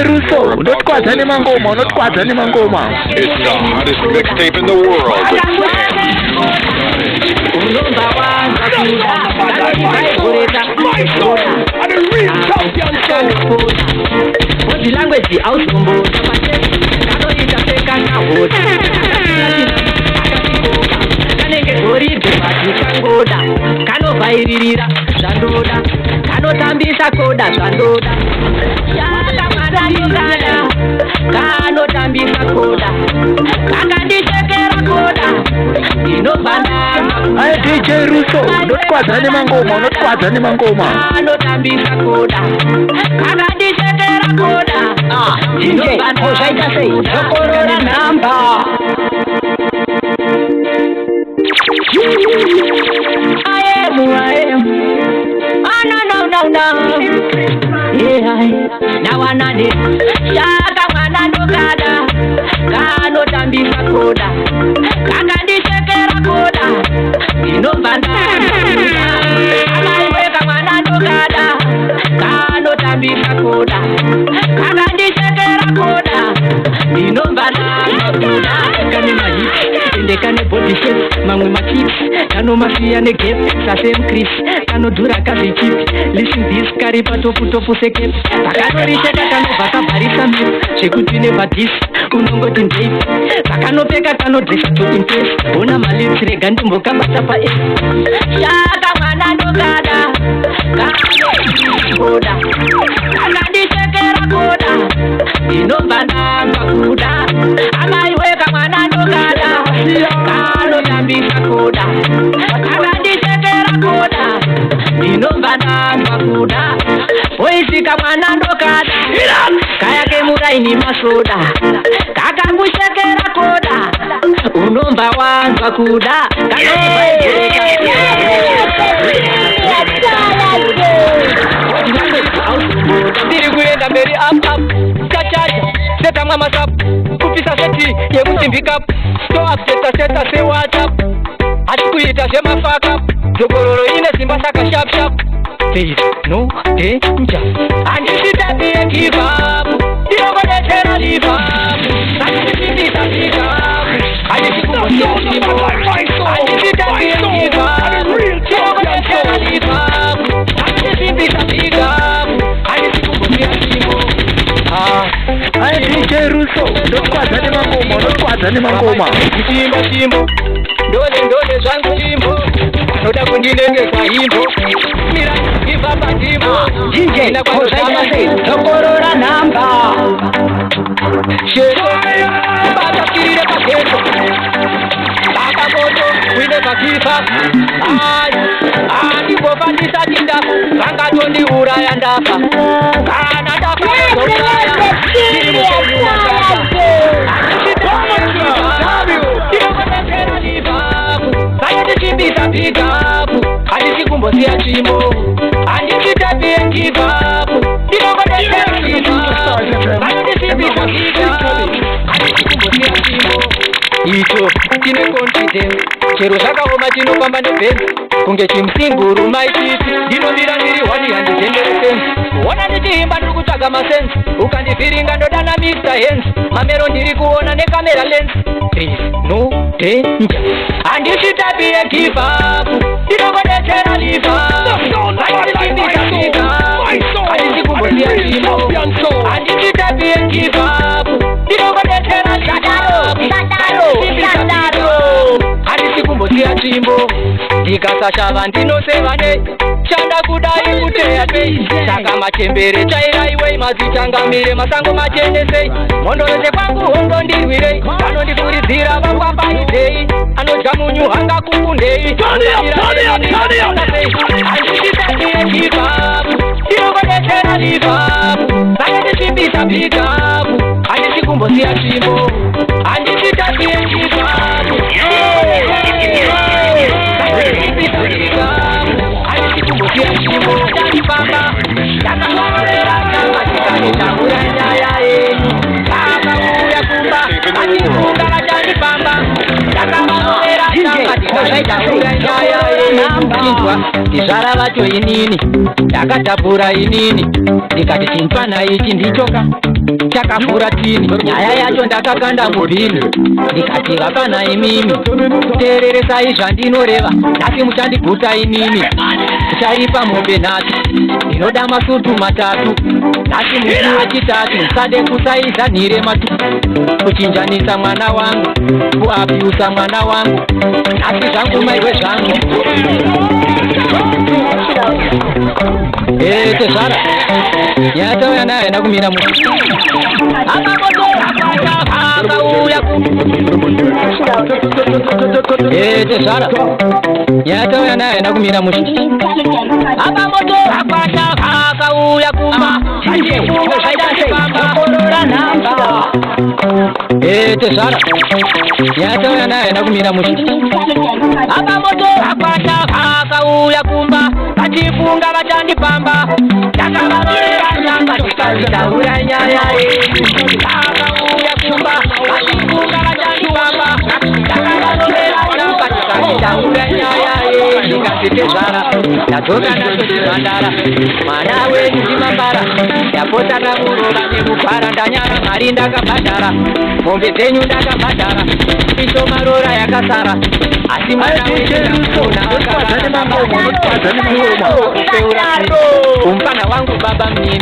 Russo, not quite any mangoma, not quite any mangoma. It's the hottest mixtape in the world. My soul, and the real champion soul. What the language out from both? Kano vairirira zvandoda kanotambisa koda zvandoda shakamanandogada kanotambisa koda kakandichekera koda inobvanama DJ Russo, not quite any mangoma, not quite any mangoma. Kanotambisa koda kakandichekera koda inobvanama zvaita sei zvokorora namba. I am. Oh no. Yeah, now I know it. Shaka manandogada, kano tambisa koda, kakandichekera koda, inobvana. Amaiweka manandogada, kano tambisa koda, kakandichekera koda, inobvana. Kane mahiti, ndekane body shape, mamwe machips, kano mafia negep, sasem Chris, kano dura kazi chip, listen this kari patopu seke, kano richeka kano vaka barisa mip, shekuti never this, unongo tindate, kano peka kano dress to impress, ona malips regandi mboka matapa e, shaka manandogada, kano koda, kakandichekera koda, inobvana makuda, amaiweka manandogada, kano tambisa koda, kakandichekera koda, inobvana makuda, oisika manandogada, kayake muraini masoda, kakanguchekera koda, unomba wanzwa kuda, ndiri kuenda mberi up kachaja seta mwa masap kupisa seti yekusimbika to update se WhatsApp ati kuita se mafaka jogororo ine simba saka sharp please no danger and if it doesn't give up you don't want to tell leave up and if it doesn't give up and if it doesn't give up and if it doesn't give up you don't want to tell leave up and if it doesn't give up and if it doesn't give up I DJ Russo, not quite any mangoma, not quite any mangoma. Chimbo ndole zvangu chimbo anoda kundinengesa imbo mira iva pandimo DJ kozaita sei zokorora namba shero batakirire paketo baba moto wine pakifa ndingofandisa tinda vangatondiuraya ndafa kana ndafa zouraya ndiri mupenyu wakapa Bisa pick up, and if you come see a chimo, and if you tap and give up, you know what I tell you, and if you pick up, and if you come see a chimo, ito tine confidence, chero saka oma chino kama nebenzi, kunge chimsinguru maititi, ndinomira ndiri wani handitenderese, kuona ndichihimba ndiri kutsvaga masense, ukandiviringa ndodana Mr. Hands, mamero ndiri kuona nekamera lens, please no danger. And if you tap and give up, you don't want to tell leave up. And if you pick up, and if you come see a chimo, and if you tap and give up, you don't want to tell leave up. And if you come see a chimo, ndikasashava ndinoseva nei chanda kudai kuteya tei saka machembere chairaiwei mazichangamire masango machenесei mondorese kwangu hondo ndirwirei anondikuridzira vakwambaidei anodya munyu hanga kukundei anditisakie givapu ndinokodetsera livapu vakandisimbisa bhigapu handisikumbosiya chimbo handititakie givapu ndizvara vacho inini ndakatapura inini ndikati chimfana ichi ndichoka chakavhura tini, nyaya yacho ndakakanda mubhini, ndikati hapana imimi, teereresai zvandinoreva, nhasi muchandiguta inini, ticharipa mombe nhatu, ndinoda masutu matatu, nhasi musi wechitatu, musade kusaiza nhire matu, kuchinjanisa mwana wangu, kuabyusa mwana wangu, nhasi zvangu maiwe zvangu. Tezvara yatauya naye nakumira mu akauya tezvara yatauya naye nakumira mushi akamoto akwata akauya kuma achifunga zvaitasekorora nhamba tezvara yatauya naye nakumira mushi akamoto akwata akauya kumba achifunga vachandipamba ndakavarorera nyanga tikazitaura nyaya yenyu akauya kumba achifunga vachandipamba ndakavarorera nyanga tikazitaura nyaya yenyu ndikazitezvara ndadzoka ndatotimhandara mwana wenyu ndimambara ndapota ndamurova nemugwara ndanyara mari ndakabhadhara mombe dzenyu ndakabhadhara itomarora yakasara asi mwana umfana wangu baba mimi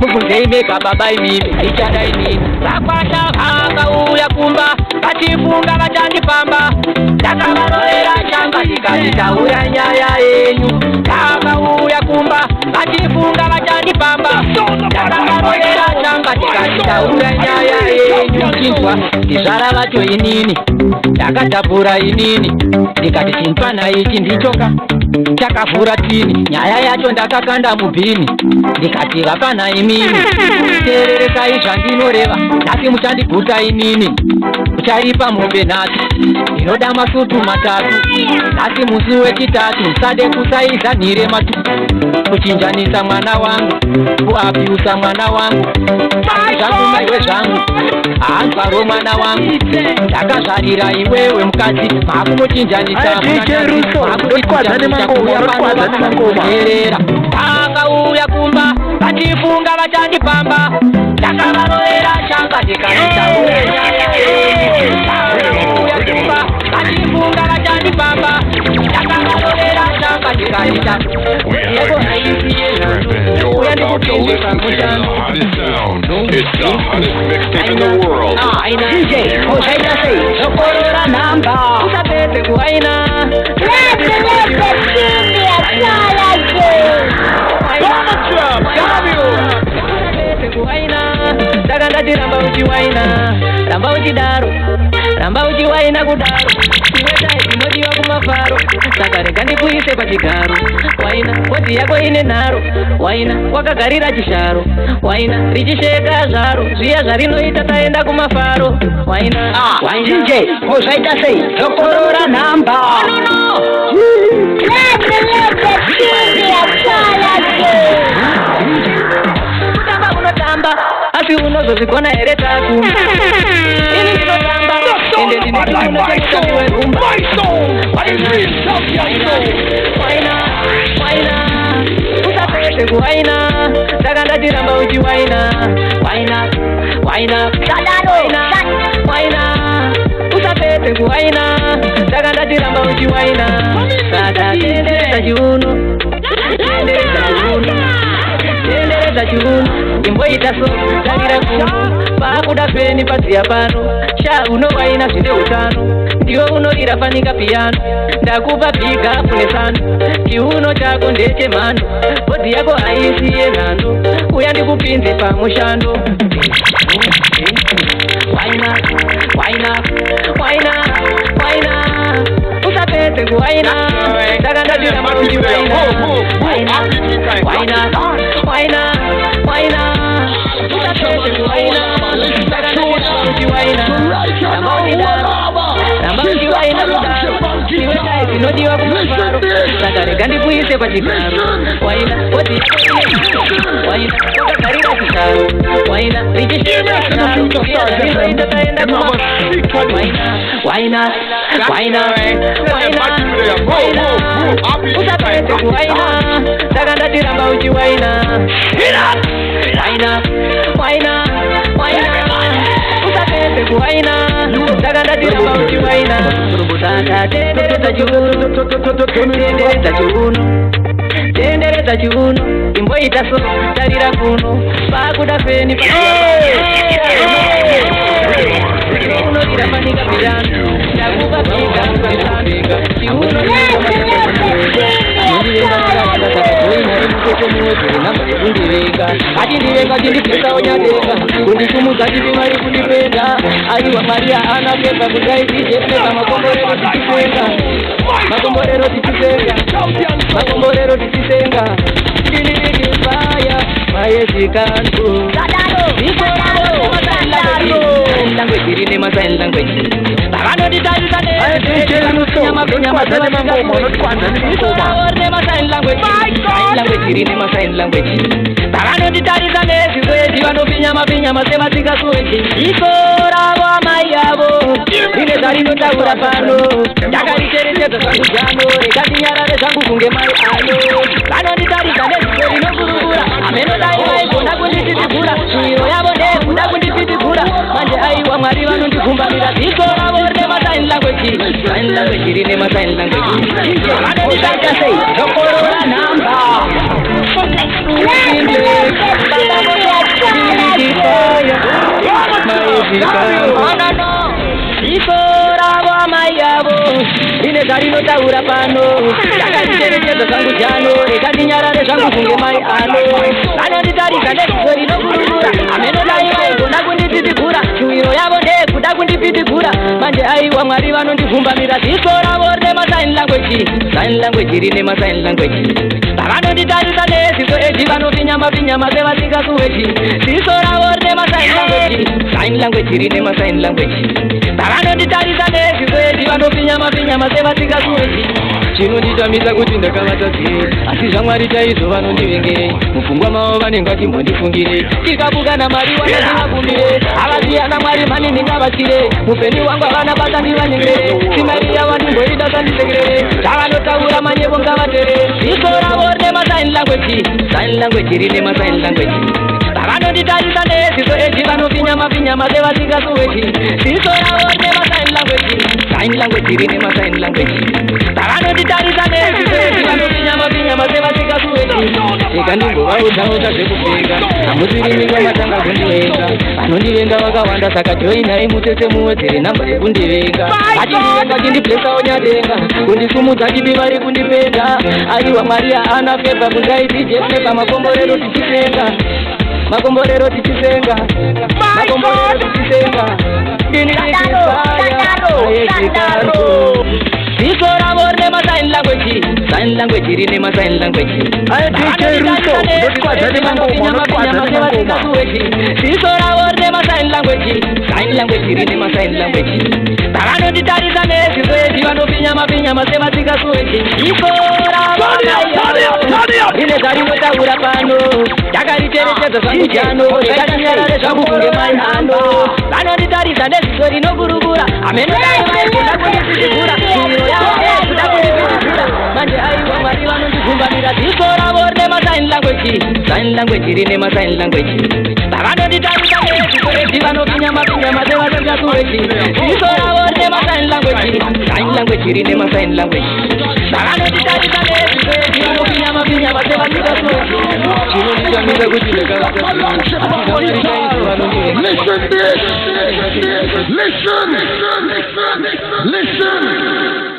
mubvunzei nega baba imimi aichada inini vakwata vakauya kumba vachifunga vachandipamba ndakavarorera chamba tikazitaura nyaya yenyu vakauya kumba vachifunga vachandipamba ndakavarorera chamba tikazitaura nyaya yenyu chinzwa ndizvara vacho inini ndakadhabhura inini ndikati chimfana ichi ndichoka chakavhura tini nyaya yacho ndakakanda mubhini ndikati hapana imimi teereresai zvandinoreva nhasi muchandiguta inini mucharipa mombe nhatu ndinoda masutu matatu nhasi musi wechitatu musade kusaiza nhire matu kuchinjanisa mwana wangu kuabyusa mwana wangu asi zvangu maiwe zvangu haanzwaro mwana wangu ndakazvarira iwewe mukadzi makumuchinjanisa erera akauya kumba vachifunga vachandipamba ndakavarorera changa ndikazitaura kumba vachifunga vachandipamba ndakavarorera changa ndikazita You're about to listen to the hottest sound. It's the hottest mixtape in the world. DJ, Socorora Namba. Usapete kuaina. Ndakandati ramba uchiwaina, ramba uchidaro, ramba uchiwaina kudaro. Iwetai tinodiwa kumafaro, saka rega ndikuise pachigaro. Waina, kodhi yako ine nharo. Waina, wakagarira chisharo. Waina, richisheka zvaro, zviya zvarinoita taenda kumafaro. Waina, waina. DJ, zvaita sei? Socorora nhamba. Kutamba unotamba, asi unozozigona here taku. Ini ndinotamba, ende ndinekunochamutambiwe rumba. Waina, usapete kuwaina, ndakandati ramba uchiwaina. Waina, usapete kuwaina, ndakandati ramba uchiwaina. Saka tendereza chiuno, tendereza chiuno, imboita so, tarira kuno, pakuda peni padziya pano, sha unowaina zvine utano, ndiwe unorira fanika piano, ndakupa bhiga funesano, chiuno chako ndechemhando, bhodhi yako haisiye nhando, uya ndikupinze pamushando. Waina, usapete kuwaina, ndakandadira maruji waina. Waina, usapete kuwaina, ndakandadira maruji waina. Ramba uchiwaina kudaro, iwetai tinodiwa kumafaro, saka rega ndikuise pachigaro. Waina, kodhi waina, wakagarira chisharo. Waina, richisheka zvaro, zviya taenda kumafaro. Waina, usapete kuwaina, ndakandati ramba uchiwaina. Waina, usapende kuwaina ndakandatira mauti waina saka tendereza chiuno tendereza chiuno tendereza chiuno imboita so tarira kuno pakuda feni chiuno chiramanika pirano ndakupa pinga chiuno achindivenga chindipesa onyadenga kundikumudza chitimari kundipenda aiwa Maria ana pesa kudaizijeeka makomborero tichisenga makomborero tichisenga makomborero tichisenga ndinidikifaya mayezikantu language iri nemasign language vakanoditarisa vakanoditarisa nezvikwezi vanopinyama sevasingasuweji ikoravo mai yavo ine zvarinotaura pano ndakaricherechedza zvangu zvano rekatinyarare zvangu kunge mai ano vanonditarisa nezvikwe rinokurukura amenodai vaigona kundisitigura miro yavo ndekuda kundisitigura manje aiwa Mwari vanondigumbamira dziko ravo rine masign language rine masign language vanonditarisa sei zokorora nhamba ikoravo mai yavo ine zvarinotaura pano ndakandichenechedza zvangu jano rekandinyarare zvangu kunge mai ano vanonditarisa nezvizo rinokurukura amenodai vaigona kundititigura shuviro yavo ndekuda kundipitigura manje aiwa Mwari vanondigumbamira dziko ravo rine masign language rine masign language vakanonditarisa nezvizo eji vanopinyama sevasingasuweji dziko ravo rine masign language rine masign language vakanonditarisa nezvizo eji vanopinyama sevasingasuweji chinonditamisa kuti ndakavataziye asi zvaMwari chaizvo vanondivengere mupfungwa mavo vanenge vachimhondifungire tikabuka naMwari wanazvivakumbire avasiyana Mwari mani ndingavasire mupenyu wangu havana basa ndivanyengere simari yavo ndimboida sandisekerere zvavanotaura manyevo ngavatere dziko ravo rine masign language rine masign language vakanonditarisa nezvizo eji vanopinyama sevasingasuweji dziko ravo rine masign language rine masign language vakanonditarisa nezvizo eji vanopinyama sevasingasuweji ikandingovaudzaudza zvekupfeka hamusiriminga matanga kundivenga vanondivenga vakawanda saka joinai mutese muwedzere namba yekundivenga achindivenga chindipesa onyadenga kundisumudza chiti vari kundipenda aiwa Mwari haana pesa kungaitijepepa makomborero tichisenga makomborero tichisenga ndinidikifaya ayezikantu dziko ravo rine masign language rine masign language dziko ravo rine masign language rine masign language vakanonditarisa nezvikwezi vanopinyama sevasingasuweji iko ravo rine zvarinotaura pano ndakaricherechedza zvangu jano rekatinyarare zvangu kunge mai ano vanonditarisa nezviso rinokurukura amenodai vaigona kundisitigura miro yavo ndekuda kundipitigura manje aiwa Mwari vanondigumbamira dziko ravo rine masign language rine masign language vakanonditarisa nezviso eji vanopinyama sevasingasuweji dziko ravo rine masign language rine masign language vakanonditarisa nezviso eji vanopinyama sevasingasuweji chinonditamisa kuti Listen.